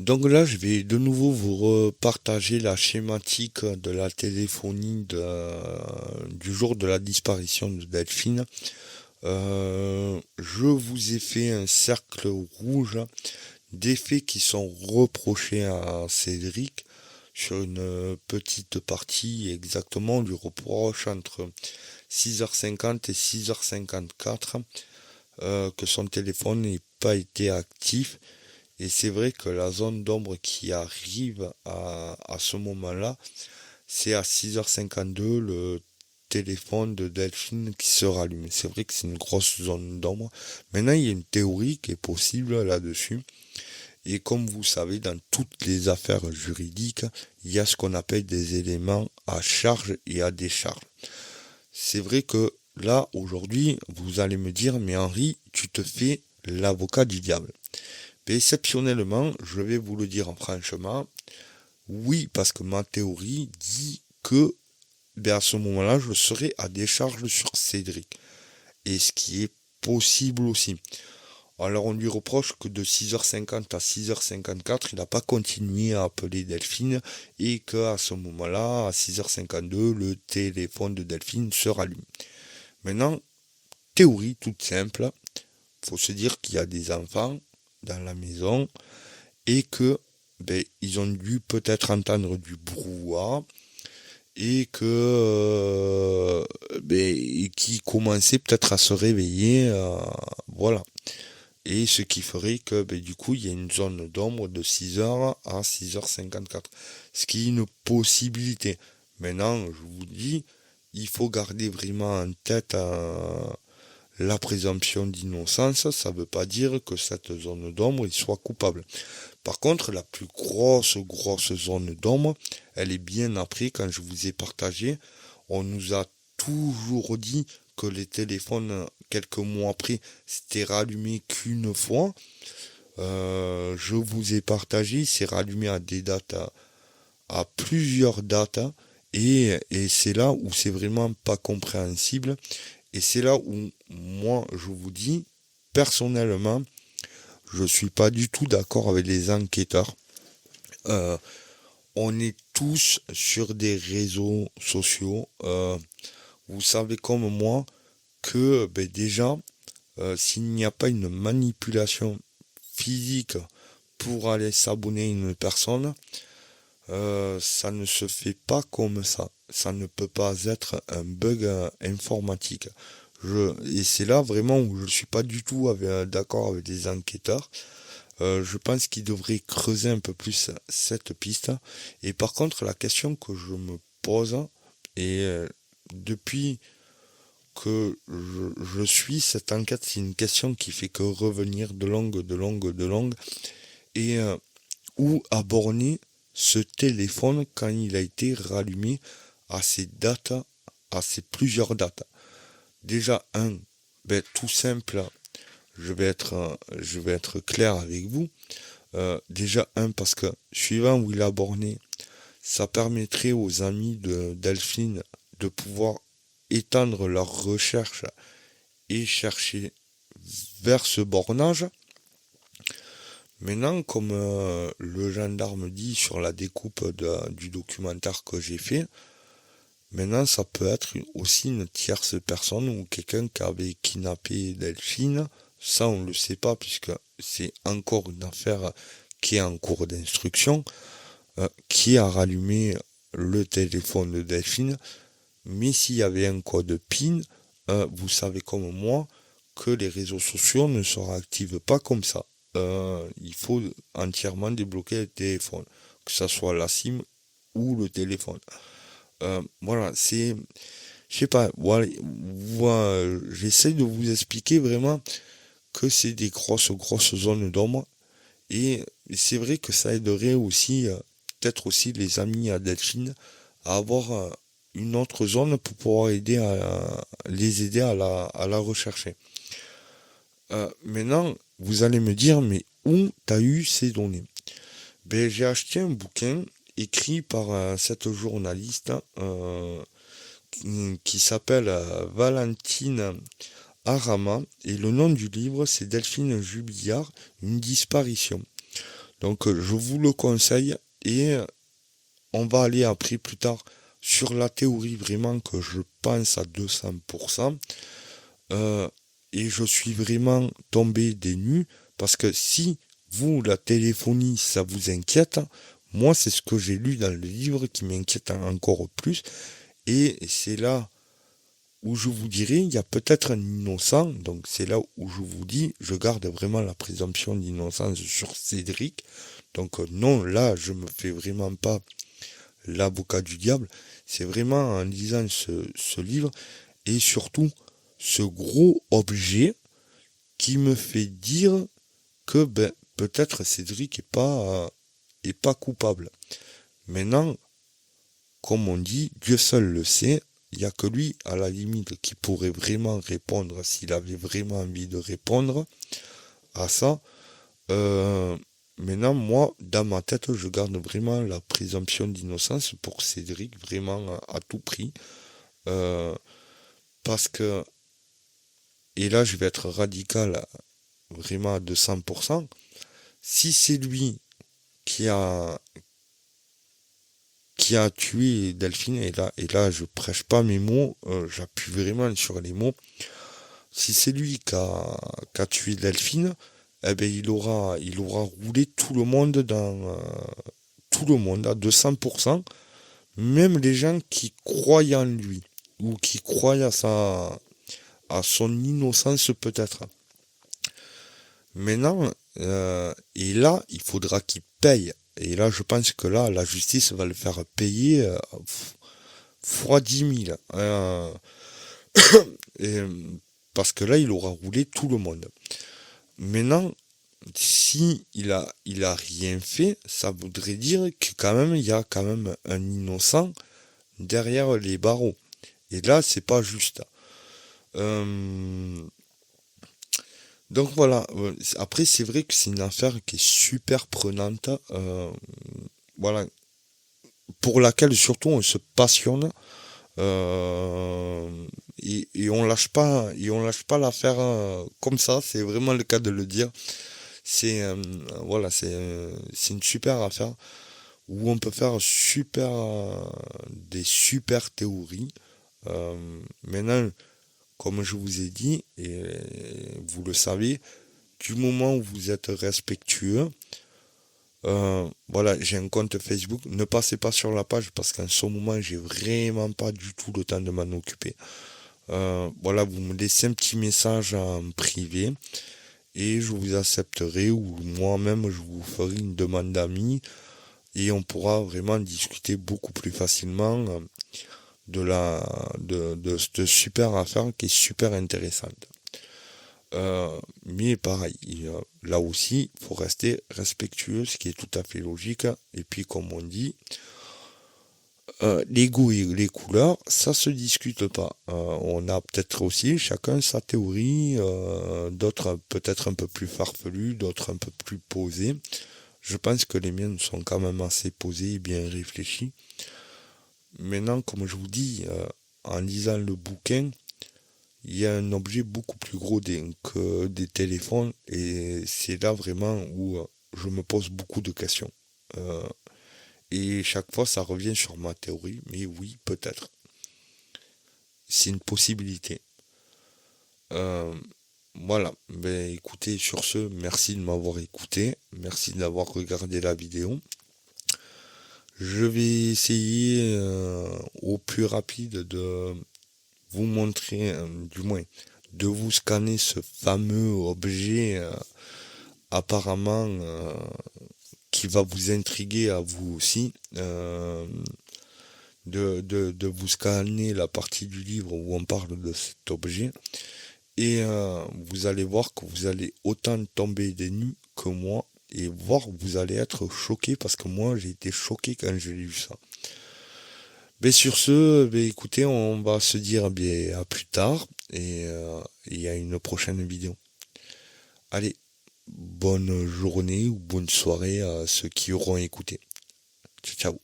Donc là, je vais de nouveau vous repartager la schématique de la téléphonie du jour de la disparition de Delphine. Je vous ai fait un cercle rouge des faits qui sont reprochés à Cédric sur une petite partie exactement. On lui reproche entre 6h50 et 6h54 que son téléphone n'ait pas été actif. Et c'est vrai que la zone d'ombre qui arrive à ce moment-là, c'est à 6h52 le téléphone de Delphine qui se rallume. C'est vrai que c'est une grosse zone d'ombre. Maintenant, il y a une théorie qui est possible là-dessus. Et comme vous savez, dans toutes les affaires juridiques, il y a ce qu'on appelle des éléments à charge et à décharge. C'est vrai que là, aujourd'hui, vous allez me dire, mais Henri, tu te fais l'avocat du diable. Mais exceptionnellement, je vais vous le dire franchement, oui, parce que ma théorie dit que à ce moment-là, je serai à décharge sur Cédric. Et ce qui est possible aussi. Alors on lui reproche que de 6h50 à 6h54, il n'a pas continué à appeler Delphine et qu'à ce moment-là, à 6h52, le téléphone de Delphine se rallume. Maintenant, théorie toute simple, il faut se dire qu'il y a des enfants dans la maison et que ils ont dû peut-être entendre du brouhaha et que qui commençaient peut-être à se réveiller, voilà. Et ce qui ferait que du coup il y a une zone d'ombre de 6h à 6h54. Ce qui est une possibilité. Maintenant, je vous dis, il faut garder vraiment en tête la présomption d'innocence. Ça ne veut pas dire que cette zone d'ombre il soit coupable. Par contre, la plus grosse zone d'ombre, elle est bien après, quand je vous ai partagé, on nous a toujours dit que les téléphones, quelques mois après, s'étaient rallumés qu'une fois. Je vous ai partagé, c'est rallumé à des dates, à plusieurs dates, et c'est là où c'est vraiment pas compréhensible, et c'est là où, moi, je vous dis, personnellement, je suis pas du tout d'accord avec les enquêteurs. Euh, on est tous sur des réseaux sociaux. Vous savez comme moi que déjà, s'il n'y a pas une manipulation physique pour aller s'abonner à une personne, ça ne se fait pas comme ça. Ça ne peut pas être un bug informatique. Et c'est là vraiment où je ne suis pas du tout d'accord avec les enquêteurs. Je pense qu'ils devraient creuser un peu plus cette piste. Et par contre, la question que je me pose, et depuis que je suis cette enquête, c'est une question qui fait que revenir de longue, et où aborder ce téléphone quand il a été rallumé à ces dates, à ces plusieurs dates. Déjà, tout simple, je vais être clair avec vous. Déjà, parce que suivant où il a borné, ça permettrait aux amis de Delphine de pouvoir étendre leurs recherches et chercher vers ce bornage. Maintenant, comme le gendarme dit sur la découpe du documentaire que j'ai fait, maintenant ça peut être aussi une tierce personne ou quelqu'un qui avait kidnappé Delphine. Ça, on ne le sait pas puisque c'est encore une affaire qui est en cours d'instruction, qui a rallumé le téléphone de Delphine. Mais s'il y avait un code PIN, vous savez comme moi que les réseaux sociaux ne se réactivent pas comme ça. Il faut entièrement débloquer le téléphone, que ce soit la SIM ou le téléphone. Voilà, je sais pas, voilà, j'essaie de vous expliquer vraiment que c'est des grosses zones d'ombre, et c'est vrai que ça aiderait aussi, peut-être aussi les amis à Delphine, à avoir une autre zone pour pouvoir les aider à la rechercher. Maintenant, vous allez me dire, mais où t'as eu ces données? J'ai acheté un bouquin écrit par cette journaliste qui s'appelle Valentine Arama, et le nom du livre c'est Delphine Jubillard, une disparition. Donc je vous le conseille et on va aller après plus tard sur la théorie vraiment que je pense à 200%. Et je suis vraiment tombé des nues parce que si vous, la téléphonie, ça vous inquiète, moi c'est ce que j'ai lu dans le livre qui m'inquiète encore plus. Et c'est là où je vous dirais, il y a peut-être un innocent, donc c'est là où je vous dis, je garde vraiment la présomption d'innocence sur Cédric. Donc non, là, je me fais vraiment pas l'avocat du diable. C'est vraiment en lisant ce livre et surtout ce gros objet qui me fait dire que ben, peut-être Cédric est pas coupable. Maintenant, comme on dit, Dieu seul le sait. Il n'y a que lui, à la limite, qui pourrait vraiment répondre s'il avait vraiment envie de répondre à ça. Maintenant, moi, dans ma tête, je garde vraiment la présomption d'innocence pour Cédric, vraiment à tout prix. Euh, parce que, et là, je vais être radical vraiment à 200%. Si c'est lui qui a, qui a tué Delphine, et là je prêche pas mes mots, j'appuie vraiment sur les mots. Si c'est lui qui a tué Delphine, eh ben il aura roulé tout le monde tout le monde à 200%, même les gens qui croient en lui, ou qui croient à son innocence peut-être. Maintenant, et là, il faudra qu'il paye. Et là, je pense que là, la justice va le faire payer fois 10 000. Et, parce que là, il aura roulé tout le monde. Maintenant, si il a rien fait, ça voudrait dire que quand même, il y a quand même un innocent derrière les barreaux. Et là, c'est pas juste. Euh, donc voilà. Après, c'est vrai que c'est une affaire qui est super prenante. Voilà. Pour laquelle surtout on se passionne. Et on lâche pas l'affaire comme ça, c'est vraiment le cas de le dire. C'est voilà, c'est une super affaire où on peut faire des super théories. Maintenant, comme je vous ai dit, et vous le savez, du moment où vous êtes respectueux, voilà, j'ai un compte Facebook. Ne passez pas sur la page parce qu'en ce moment, j'ai vraiment pas du tout le temps de m'en occuper. Voilà, vous me laissez un petit message en privé et je vous accepterai ou moi-même je vous ferai une demande d'amis et on pourra vraiment discuter beaucoup plus facilement de cette super affaire qui est super intéressante. Mais pareil, là aussi, il faut rester respectueux, ce qui est tout à fait logique. Et puis, comme on dit, les goûts et les couleurs, ça se discute pas. On a peut-être aussi chacun sa théorie, d'autres peut-être un peu plus farfelues, d'autres un peu plus posées. Je pense que les miennes sont quand même assez posées et bien réfléchies. Maintenant, comme je vous dis, en lisant le bouquin, il y a un objet beaucoup plus gros que des téléphones et c'est là vraiment où je me pose beaucoup de questions. Et chaque fois, ça revient sur ma théorie, mais oui, peut-être. C'est une possibilité. Euh, voilà. Ben, écoutez, sur ce, merci de m'avoir écouté. Merci d'avoir regardé la vidéo. Je vais essayer au plus rapide de vous montrer, du moins, de vous scanner ce fameux objet apparemment qui va vous intriguer à vous aussi. De vous scanner la partie du livre où on parle de cet objet et vous allez voir que vous allez autant tomber des nues que moi et voir vous allez être choqué parce que moi j'ai été choqué quand j'ai lu ça. Mais sur ce, écoutez, on va se dire à plus tard et à une prochaine vidéo. Allez, bonne journée ou bonne soirée à ceux qui auront écouté. Ciao, ciao.